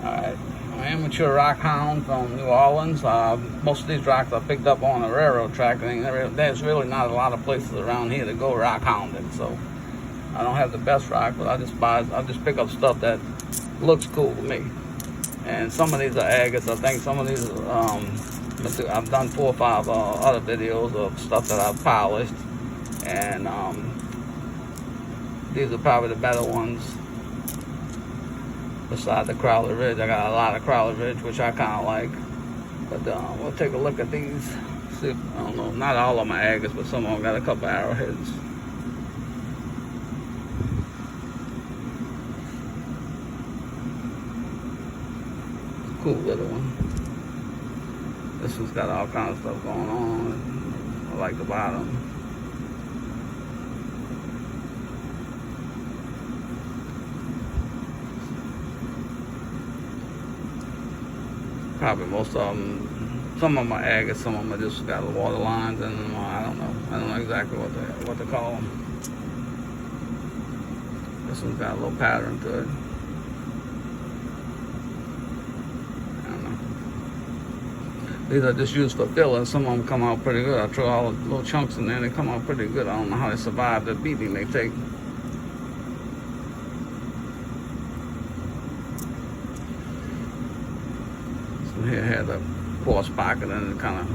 Alright, I'm an amateur rockhound from New Orleans. Most of these rocks I picked up on a railroad track, and there's really not a lot of places around here to go rockhounding. So I don't have the best rock, but I just pick up stuff that looks cool to me. And some of these are agates. I think some of these, I've done 4 or 5 other videos of stuff that I've polished, and these are probably the better ones. Beside the Crowley Ridge, I got a lot of Crowley Ridge, which I kind of like. But we'll take a look at these. See if, I don't know, not all of my agates, but some of them got a couple arrowheads. Cool little one. This one's got all kinds of stuff going on. I like the bottom. Probably most of them, some of them are agates, some of them are just got water lines in them. I don't know exactly what to call them. This one's got a little pattern to it. I don't know. These are just used for filler. Some of them come out pretty good. I throw all the little chunks in there and they come out pretty good. I don't know how they survive the beating they take. Here had a coarse pocket and it kind of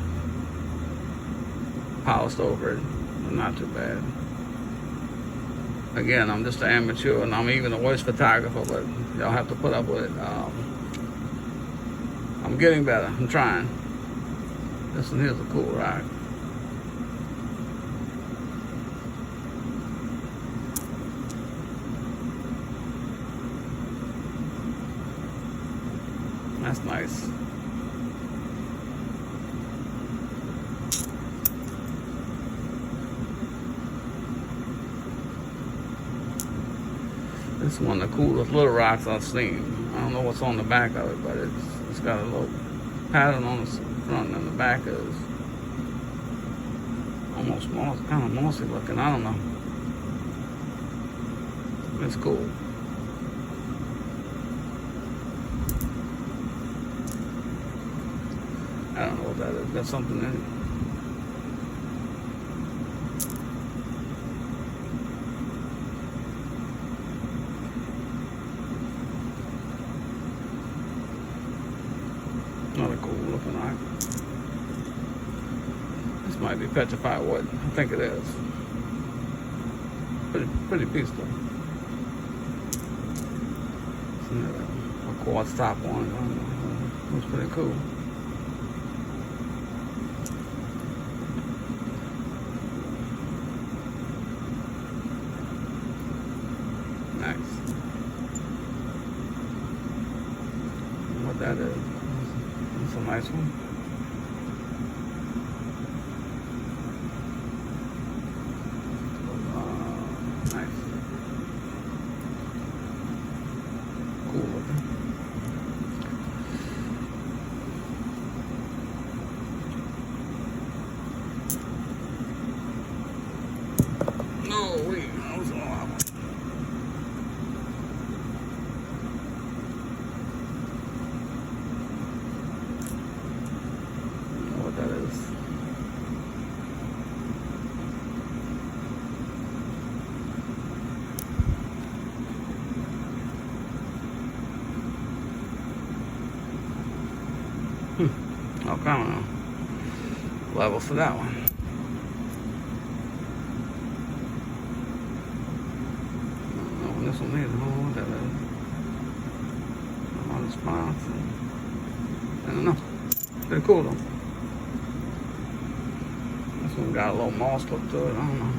polished over it, but not too bad. Again, I'm just an amateur and I'm even a worse photographer, but y'all have to put up with it. I'm getting better. I'm trying. This one here's a cool rock. That's nice. It's one of the coolest little rocks I've seen. I don't know what's on the back of it, but it's got a little pattern on the front, and the back is almost mossy, kind of mossy looking. I don't know. It's cool. I don't know what that is. Got something in it. Another cool looking rock. This might be petrified wood. I think it is. Pretty piece though. A quartz top one. I don't know. Looks pretty cool. Nice. What that is? It's a nice one. Nice. Cool looking. No, wait, that was all I want. That is. All kind of level for that one. I don't know when this one is. I don't know what that is. On the spots. I don't know. Pretty cool though. This one got a little moss look to it. I don't know.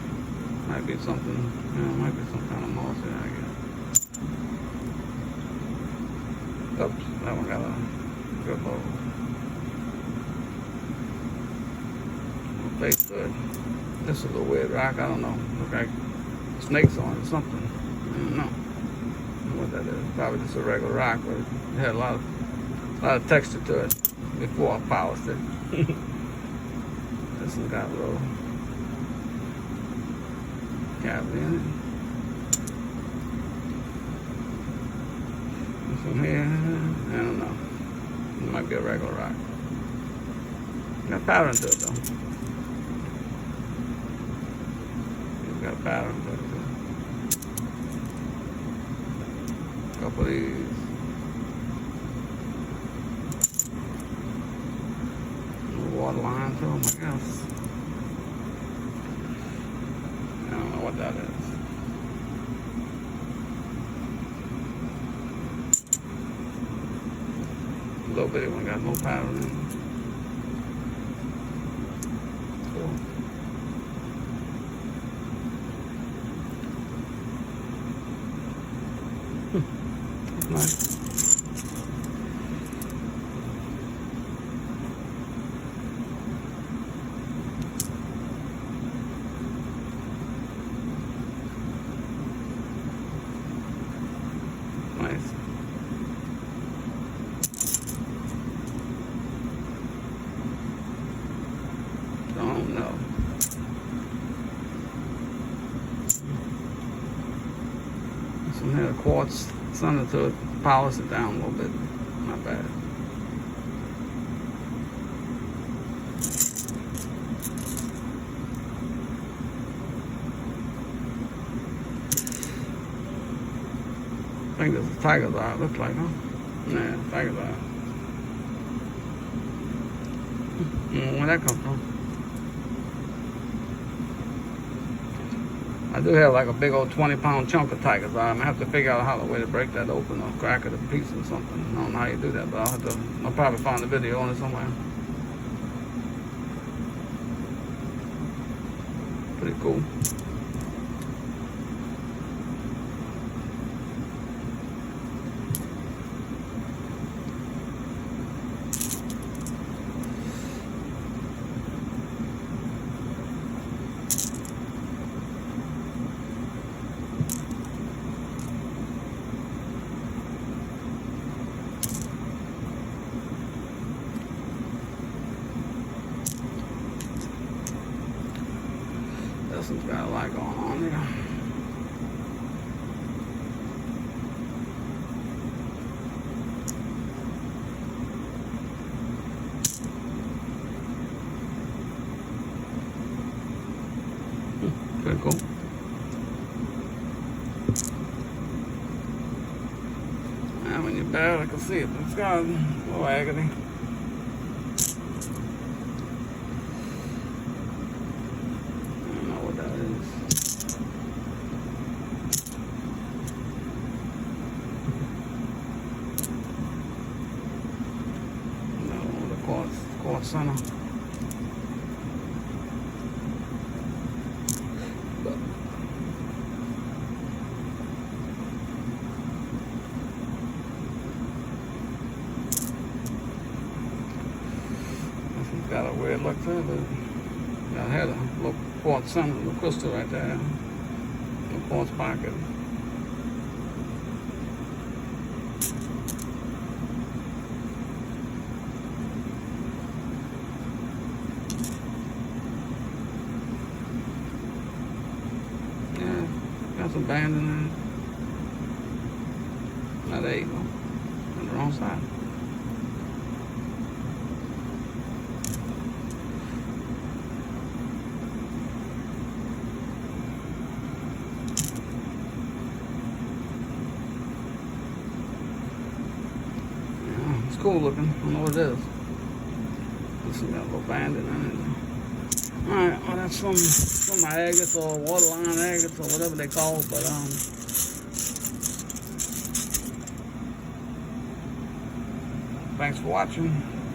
Might be something. Yeah, might be some kind of moss in there, I guess. Oops, that one got a good little face good. This is a weird rock. I don't know. Look like snakes on it or something. I don't know what that is. Probably just a regular rock, but it had a lot of texture to it before I polished it. This one got a little cavity in it. This one here, don't know. It might be a regular rock. Got pattern to it though. It's got a pattern to it too. A couple of these. Water line to them, I guess. I don't know what that is. A little bitty one got no pattern in it. Cool. That's nice. Nice. Don't know. Some here quartz center to it, polish it down a little bit. Not bad. I think this is a tiger's eye, it looks like, huh? Yeah, tiger's eye. Where'd that come from? I do have like a big old 20-pound chunk of tiger's eye. I'm gonna have to figure out how the way to break that open or crack it a piece or something. I don't know how you do that, but I'll probably find a video on it somewhere. Pretty cool. This one's got a lot going on here. Pretty cool. And when you're bad, I can see it, but it's got a little agony. Quartz center. This one's got a weird look to it, but I had a little quartz center, a little crystal right there. A little quartz pocket. Got some band in there. Now there you go. On the wrong side. Yeah, it's cool looking. I don't know what it is. This one got a little band in it. Alright, well that's some agates or waterline agates or whatever they call it, but thanks for watching.